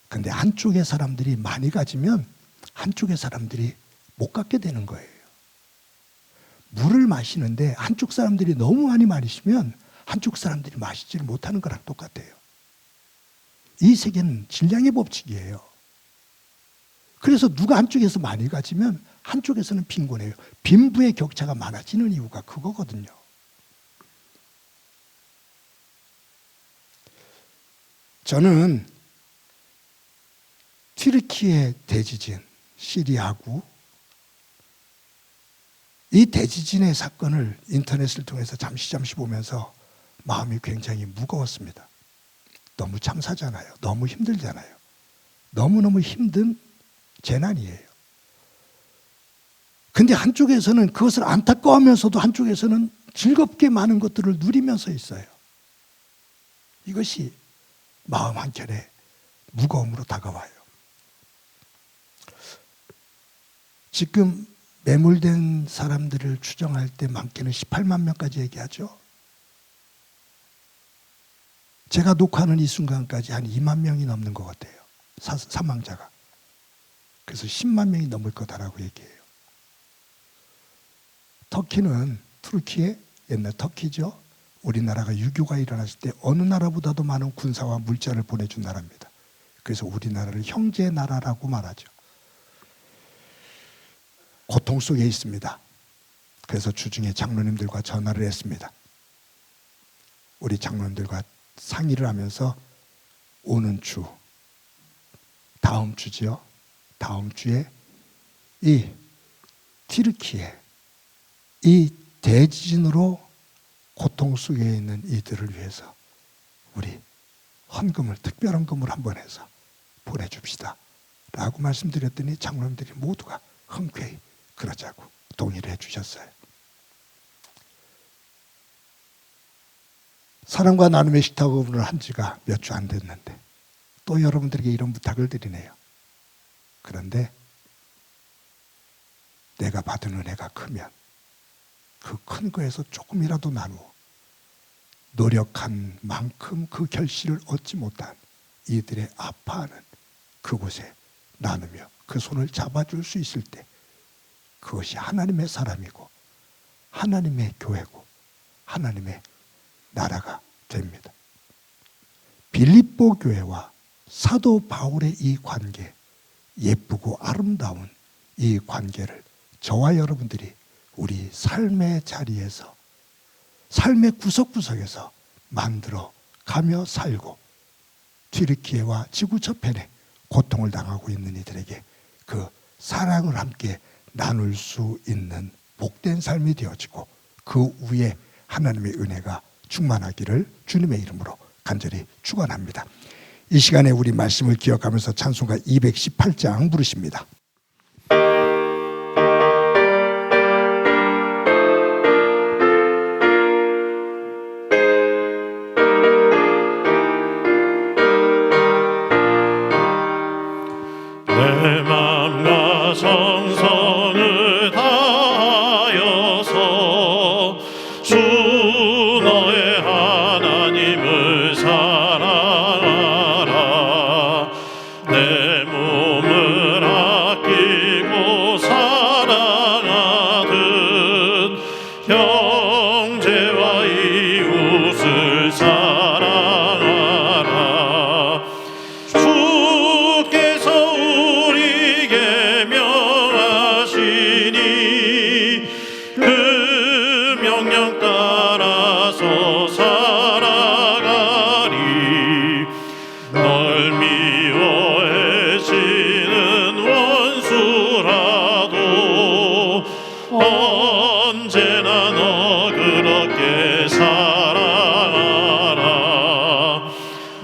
근데 한쪽의 사람들이 많이 가지면 한쪽의 사람들이 못 갖게 되는 거예요. 물을 마시는데 한쪽 사람들이 너무 많이 마시면 한쪽 사람들이 마시지를 못하는 거랑 똑같아요. 이 세계는 질량의 법칙이에요. 그래서 누가 한쪽에서 많이 가지면 한쪽에서는 빈곤해요. 빈부의 격차가 많아지는 이유가 그거거든요. 저는 튀르키예 대지진, 시리아구, 이 대지진의 사건을 인터넷을 통해서 잠시 보면서 마음이 굉장히 무거웠습니다. 너무 참사잖아요. 너무 힘들잖아요. 너무너무 힘든 재난이에요. 근데 한쪽에서는 그것을 안타까워하면서도 한쪽에서는 즐겁게 많은 것들을 누리면서 있어요. 이것이 마음 한켠에 무거움으로 다가와요. 지금 매몰된 사람들을 추정할 때 많게는 18만 명까지 얘기하죠. 제가 녹화하는 이 순간까지 한 2만 명이 넘는 것 같아요. 사망자가. 그래서 10만 명이 넘을 거다라고 얘기해요. 터키는 투르키에 옛날 터키죠. 우리나라가 유교가 일어났을 때 어느 나라보다도 많은 군사와 물자를 보내준 나라입니다. 그래서 우리나라를 형제 나라라고 말하죠. 고통 속에 있습니다. 그래서 주중에 장로님들과 전화를 했습니다. 우리 장로님들과 상의를 하면서 오는 주, 다음 주지요. 다음 주에 이 튀르키예, 이 대지진으로 고통 속에 있는 이들을 위해서 우리 헌금을, 특별 헌금을 한번 해서 보내줍시다 라고 말씀드렸더니 장로님들이 모두가 흔쾌히 그러자고 동의를 해주셨어요. 사랑과 나눔의 식탁을 한 지가 몇 주 안 됐는데 또 여러분들에게 이런 부탁을 드리네요. 그런데 내가 받은 은혜가 크면 그 큰 거에서 조금이라도 나누어 노력한 만큼 그 결실을 얻지 못한 이들의 아파하는 그곳에 나누며 그 손을 잡아줄 수 있을 때 그것이 하나님의 사람이고 하나님의 교회고 하나님의 나라가 됩니다. 빌립보 교회와 사도 바울의 이 관계, 예쁘고 아름다운 이 관계를 저와 여러분들이 우리 삶의 자리에서, 삶의 구석구석에서 만들어 가며 살고 튀르키예와 지구 저편에 고통을 당하고 있는 이들에게 그 사랑을 함께 나눌 수 있는 복된 삶이 되어지고 그 위에 하나님의 은혜가 충만하기를 주님의 이름으로 간절히 축원합니다. 이 시간에 우리 말씀을 기억하면서 찬송가 218장 부르십니다. 내 마음과 정성을 다하여서 주 너의 하나님을 사랑하라. 내 몸을 아끼고 사랑하듯 형제와 이웃을 사랑하라. 주께서 우리에게 명하시니 그 명령 따라서 살아가리. 널 미워해지는 원수라도 언제나 너 그렇게 사랑하라.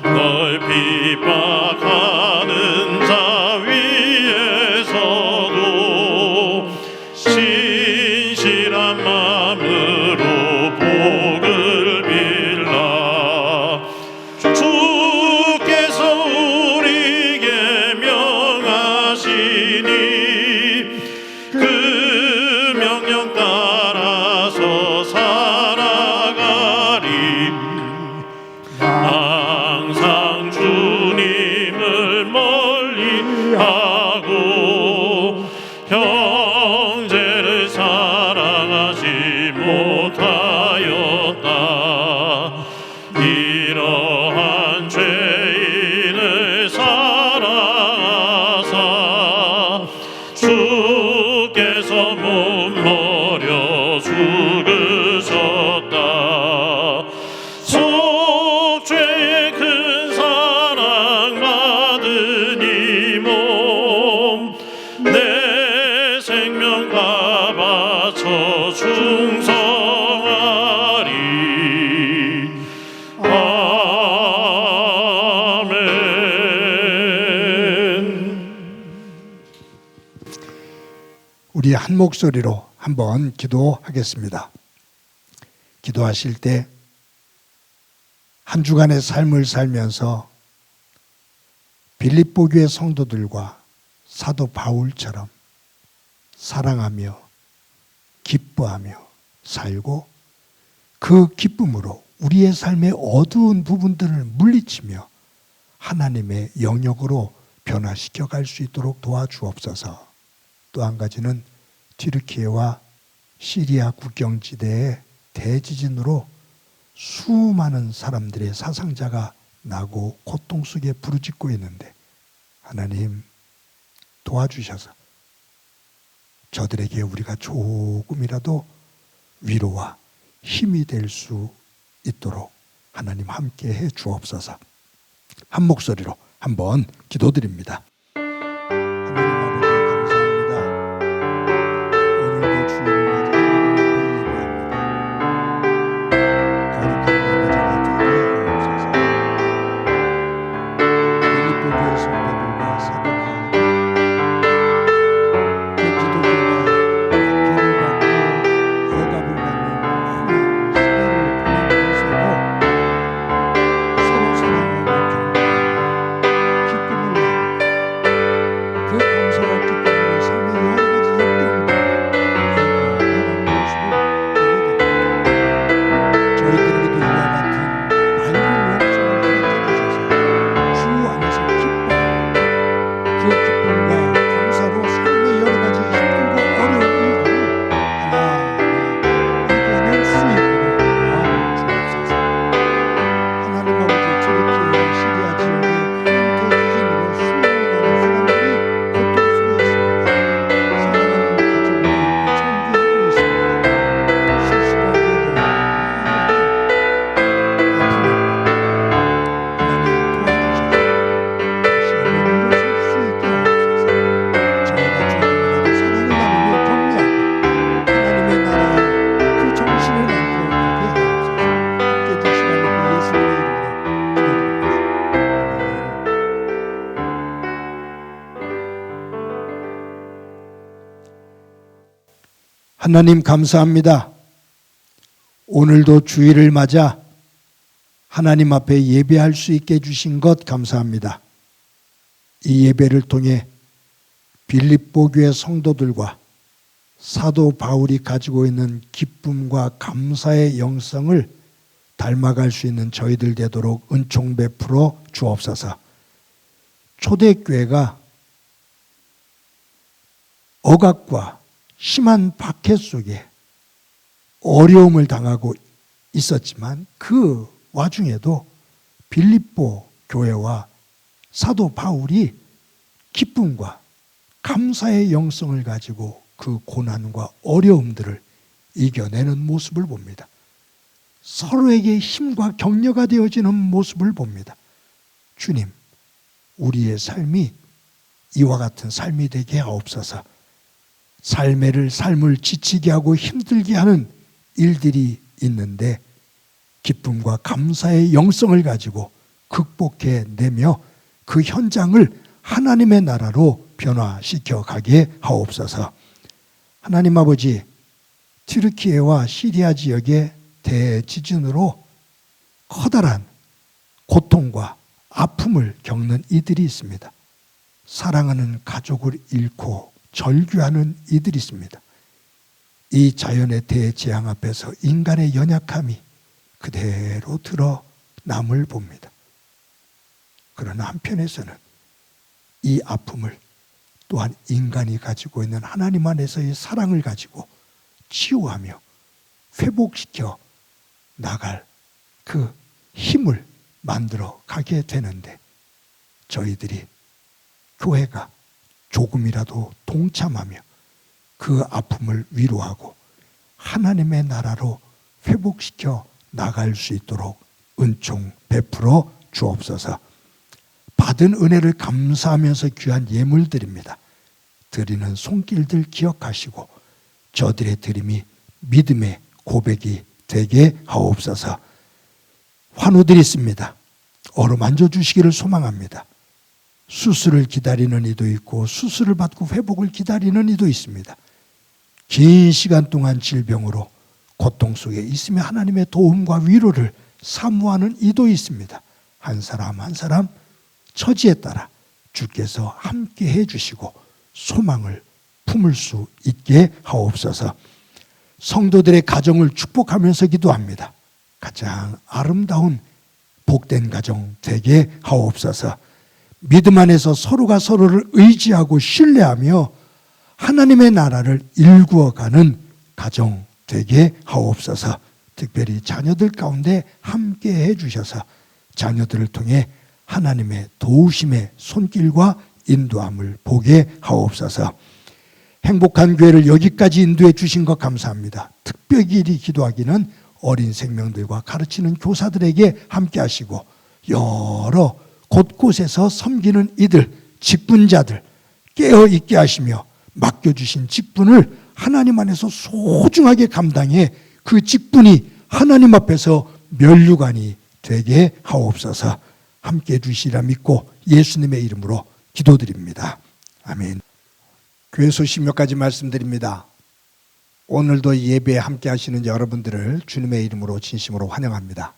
널 핍박하는 자 위에서도 신실한 마음으로 복을 빌라. 주께서 우리에게 명하시니 그 명령 따라서 살아가리. 항상 주님을 멀리하고 형제를 사랑하지 못하였다. 이러한 죄인을 사랑하사 주께서 못 버려 죽으셨다. 속죄의 큰 사랑 받은 이 몸 내 생명과 바쳐 충성하리. 아멘. 우리 한 목소리로 한번 기도하겠습니다. 기도하실 때 한 주간의 삶을 살면서 빌립보 교회 성도들과 사도 바울처럼 사랑하며 기뻐하며 살고 그 기쁨으로 우리의 삶의 어두운 부분들을 물리치며 하나님의 영역으로 변화시켜 갈 수 있도록 도와주옵소서. 또 한 가지는 튀르키예와 시리아 국경지대의 대지진으로 수많은 사람들의 사상자가 나고 고통 속에 부르짖고 있는데 하나님 도와주셔서 저들에게 우리가 조금이라도 위로와 힘이 될 수 있도록 하나님 함께 해 주옵소서. 한 목소리로 한번 기도드립니다. 하나님 아버지 감사합니다. 오늘도 주님을 맞아 하나님 앞에 예배합니다. 거룩한 예배자가 되게 하옵소서. 빌립보 교회 성도들과 사도 바울 그 기독교가 박해를 받고 억압을 받는 큰 시대를 보내면서도 서로 사랑하고 격려하고 기쁨을 나누고 그 감사와 기쁨으로 삶의 여러 가지 역경도 이겨내는 모습을 보게 됩니다. 저희들에게도 이와 같은 밝은 영성을 가르쳐주셔서 주 안에서 기뻐하고 그 기쁨과 감사로 삶의 여러 가지 힘들고 어려운 일들을 하나하나 이겨낼 수 있도록 도와주옵소서. 하나님 아버지 튀르키예와 시리아 지역의 큰 대지진으로 수많은 사람들이 고통 속에 있습니다. 사랑하는 가족을 잃고 청구하고 있습니다. 실수하게도 하나님 감사합니다. 오늘도 주일을 맞아 하나님 앞에 예배할 수 있게 해주신 것 감사합니다. 이 예배를 통해 빌립보 교회 성도들과 사도 바울이 가지고 있는 기쁨과 감사의 영성을 닮아갈 수 있는 저희들 되도록 은총 베풀어 주옵소서. 초대교회가 억압과 심한 박해 속에 어려움을 당하고 있었지만 그 와중에도 빌립보 교회와 사도 바울이 기쁨과 감사의 영성을 가지고 그 고난과 어려움들을 이겨내는 모습을 봅니다. 서로에게 힘과 격려가 되어지는 모습을 봅니다. 주님, 우리의 삶이 이와 같은 삶이 되게 하옵소서. 삶을 지치게 하고 힘들게 하는 일들이 있는데 기쁨과 감사의 영성을 가지고 극복해내며 그 현장을 하나님의 나라로 변화시켜 가게 하옵소서. 하나님 아버지, 튀르키예와 시리아 지역의 대지진으로 커다란 고통과 아픔을 겪는 이들이 있습니다. 사랑하는 가족을 잃고 절규하는 이들이 있습니다. 이 자연의 대재앙 앞에서 인간의 연약함이 그대로 드러남을 봅니다. 그러나 한편에서는 이 아픔을 또한 인간이 가지고 있는 하나님 안에서의 사랑을 가지고 치유하며 회복시켜 나갈 그 힘을 만들어 가게 되는데 저희들이 교회가 조금이라도 동참하며 그 아픔을 위로하고 하나님의 나라로 회복시켜 나갈 수 있도록 은총 베풀어 주옵소서. 받은 은혜를 감사하면서 귀한 예물 드립니다. 드리는 손길들 기억하시고 저들의 드림이 믿음의 고백이 되게 하옵소서. 환우들이 있습니다. 어루만져 주시기를 소망합니다. 수술을 기다리는 이도 있고 수술을 받고 회복을 기다리는 이도 있습니다. 긴 시간 동안 질병으로 고통 속에 있으며 하나님의 도움과 위로를 사모하는 이도 있습니다. 한 사람 한 사람 처지에 따라 주께서 함께 해주시고 소망을 품을 수 있게 하옵소서. 성도들의 가정을 축복하면서 기도합니다. 가장 아름다운 복된 가정 되게 하옵소서. 믿음 안에서 서로가 서로를 의지하고 신뢰하며 하나님의 나라를 일구어가는 가정 되게 하옵소서. 특별히 자녀들 가운데 함께 해주셔서 자녀들을 통해 하나님의 도우심의 손길과 인도함을 보게 하옵소서. 행복한 교회를 여기까지 인도해 주신 것 감사합니다. 특별히 기도하기는 어린 생명들과 가르치는 교사들에게 함께 하시고 여러 곳곳에서 섬기는 이들, 직분자들 깨어있게 하시며 맡겨주신 직분을 하나님 안에서 소중하게 감당해 그 직분이 하나님 앞에서 면류관이 되게 하옵소서. 함께 해주시리라 믿고 예수님의 이름으로 기도드립니다. 아멘. 교회 소식 몇 가지 말씀드립니다. 오늘도 예배에 함께 하시는 여러분들을 주님의 이름으로 진심으로 환영합니다.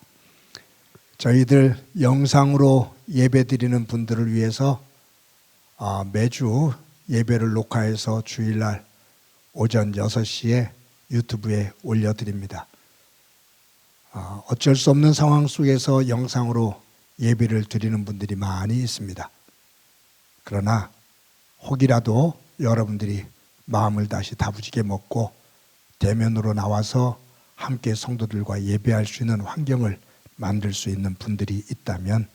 저희들 영상으로 예배 드리는 분들을 위해서 매주 예배를 녹화해서 주일날 오전 6시에 유튜브에 올려드립니다. 어쩔 수 없는 상황 속에서 영상으로 예배를 드리는 분들이 많이 있습니다. 그러나 혹이라도 여러분들이 마음을 다시 다부지게 먹고 대면으로 나와서 함께 성도들과 예배할 수 있는 환경을 만들 수 있는 분들이 있다면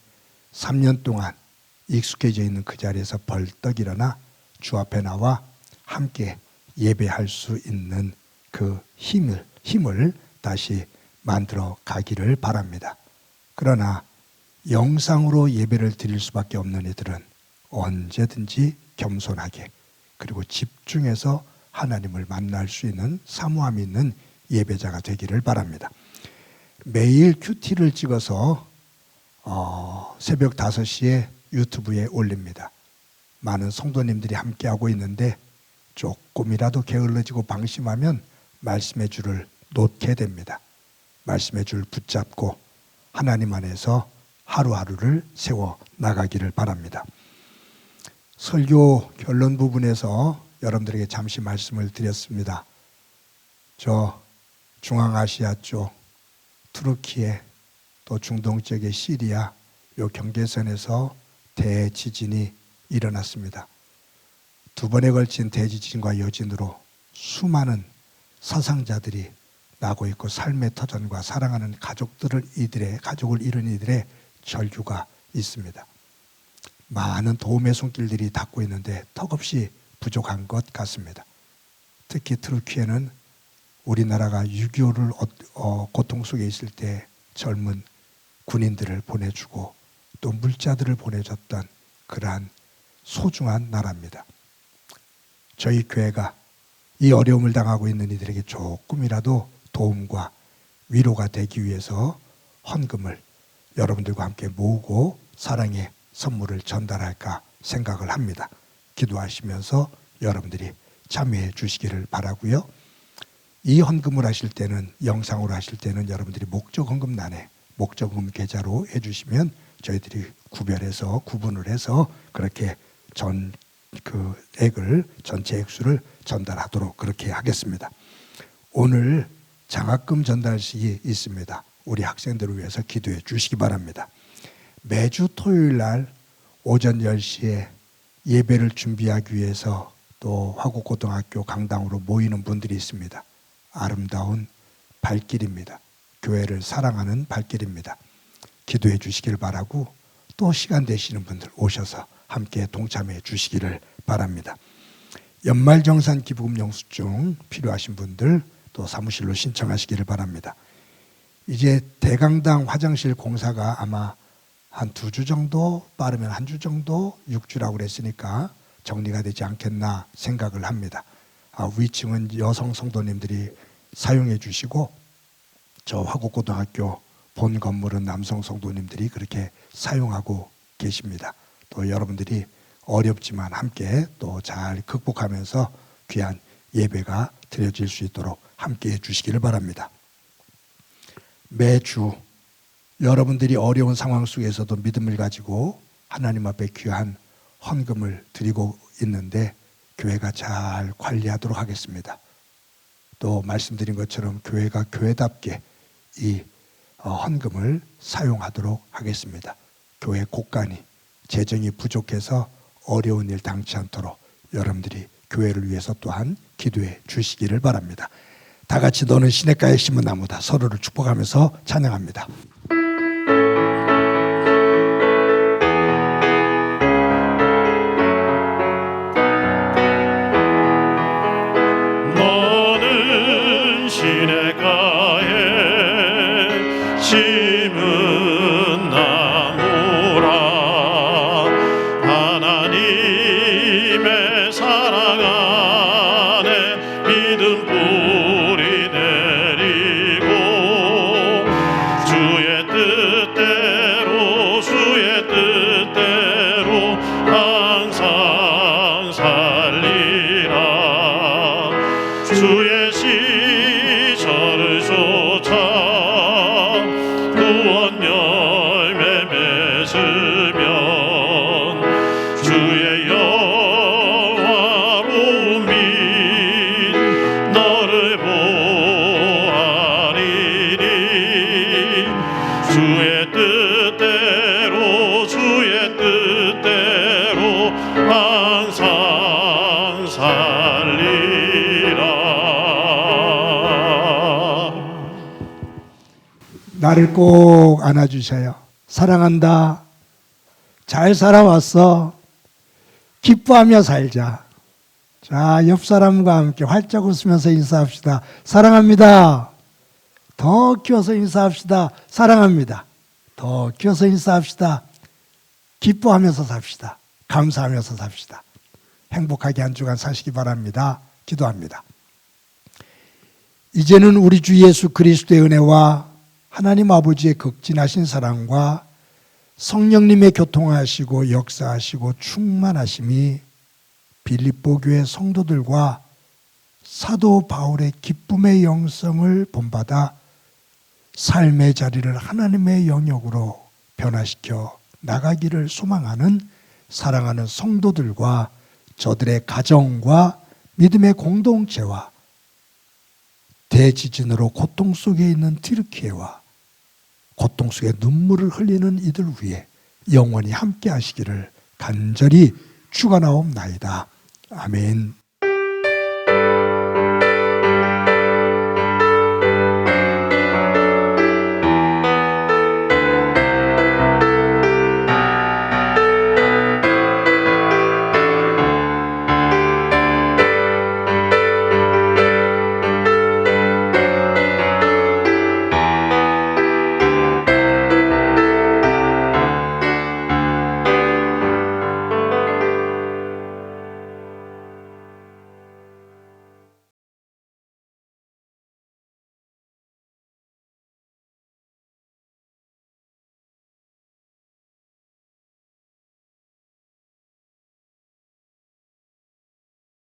3년 동안 익숙해져 있는 그 자리에서 벌떡 일어나 주 앞에 나와 함께 예배할 수 있는 그 힘을 다시 만들어 가기를 바랍니다. 그러나 영상으로 예배를 드릴 수밖에 없는 이들은 언제든지 겸손하게 그리고 집중해서 하나님을 만날 수 있는 사모함이 있는 예배자가 되기를 바랍니다. 매일 큐티를 찍어서 새벽 5시에 유튜브에 올립니다. 많은 성도님들이 함께하고 있는데 조금이라도 게을러지고 방심하면 말씀의 줄을 놓게 됩니다. 말씀의 줄 붙잡고 하나님 안에서 하루하루를 세워 나가기를 바랍니다. 설교 결론 부분에서 여러분들에게 잠시 말씀을 드렸습니다. 저 중앙아시아 쪽 투르키에 또 중동 지역의 시리아 요 경계선에서 대지진이 일어났습니다. 2번에 걸친 대지진과 여진으로 수많은 사상자들이 나고 있고 삶의 터전과 사랑하는 가족을 잃은 이들의 절규가 있습니다. 많은 도움의 손길들이 닿고 있는데 턱없이 부족한 것 같습니다. 특히 트루키에는 우리나라가 6.25를 고통 속에 있을 때 젊은 군인들을 보내주고 또 물자들을 보내줬던 그러한 소중한 나라입니다. 저희 교회가 이 어려움을 당하고 있는 이들에게 조금이라도 도움과 위로가 되기 위해서 헌금을 여러분들과 함께 모으고 사랑의 선물을 전달할까 생각을 합니다. 기도하시면서 여러분들이 참여해 주시기를 바라고요. 이 헌금을 하실 때는, 영상으로 하실 때는 여러분들이 목적 헌금란에 목적 헌금 계좌로 해주시면 저희들이 구분을 해서 그렇게 액을, 전체 액수를 전달하도록 그렇게 하겠습니다. 오늘 장학금 전달식이 있습니다. 우리 학생들을 위해서 기도해 주시기 바랍니다. 매주 토요일 날 오전 10시에 예배를 준비하기 위해서 또 화곡고등학교 강당으로 모이는 분들이 있습니다. 아름다운 발길입니다. 교회를 사랑하는 발길입니다. 기도해 주시길 바라고, 또 시간 되시는 분들 오셔서 함께 동참해 주시기를 바랍니다. 연말정산 기부금 영수증 필요하신 분들 또 사무실로 신청하시기를 바랍니다. 이제 대강당 화장실 공사가 아마 한 2주 정도, 빠르면 1주 정도, 6주라고 그랬으니까 정리가 되지 않겠나 생각을 합니다. 위층은 여성 성도님들이 사용해 주시고, 저 화곡고등학교 본 건물은 남성 성도님들이 그렇게 사용하고 계십니다. 또 여러분들이 어렵지만 함께 또 잘 극복하면서 귀한 예배가 드려질 수 있도록 함께 해주시기를 바랍니다. 매주 여러분들이 어려운 상황 속에서도 믿음을 가지고 하나님 앞에 귀한 헌금을 드리고 있는데 교회가 잘 관리하도록 하겠습니다. 또 말씀드린 것처럼 교회가 교회답게 이 헌금을 사용하도록 하겠습니다. 교회 곳간이 재정이 부족해서 어려운 일 당치 않도록 여러분들이 교회를 위해서 또한 기도해 주시기를 바랍니다. 다 같이 너는 시냇가에 심은 나무다. 서로를 축복하면서 찬양합니다. 너는 시냇가에 심은 나무라. 하나님의 사랑 안에 믿음 뿌리 내리고 주의 뜻대로 항상 살리라. 주의 시절을 쫓아 구원 열매 맺으면 주의 영화로운 빛 너를 보아리니. 주의 뜻대로 항상 살리라. 나를 꼭 안아주셔요. 사랑한다. 잘 살아왔어. 기뻐하며 살자. 자, 옆 사람과 함께 활짝 웃으면서 인사합시다. 사랑합니다. 더 키워서 인사합시다. 사랑합니다. 더 키워서 인사합시다. 기뻐하면서 삽시다. 감사하면서 삽시다. 행복하게 한 주간 사시기 바랍니다. 기도합니다. 이제는 우리 주 예수 그리스도의 은혜와 하나님 아버지의 극진하신 사랑과 성령님의 교통하시고 역사하시고 충만하심이 빌립보 교회 성도들과 사도 바울의 기쁨의 영성을 본받아 삶의 자리를 하나님의 영역으로 변화시켜 나가기를 소망하는 사랑하는 성도들과 저들의 가정과 믿음의 공동체와 대지진으로 고통 속에 있는 튀르키예와 고통 속에 눈물을 흘리는 이들 위해 영원히 함께 하시기를 간절히 축원하옵나이다. 아멘.